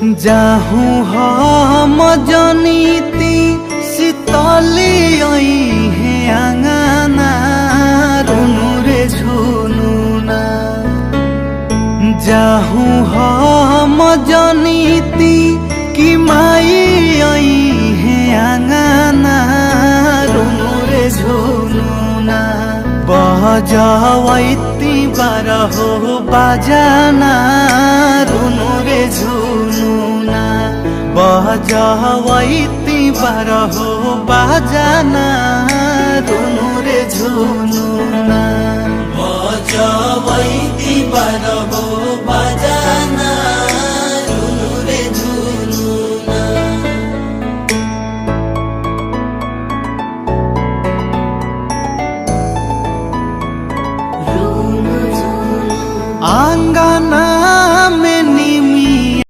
जाहूँ हम जनीती शीतली है आंगना रुनु रे झुनुना। जाहूँ हम जनीती कि माई है आंगना रुनु रे झुनुना। बजावैती बारहो बाजाना रुनु रे झुनुना। बजावैती बारहो बाजाना रुनु रे झुनुना। बजावैती बारहो बाजाना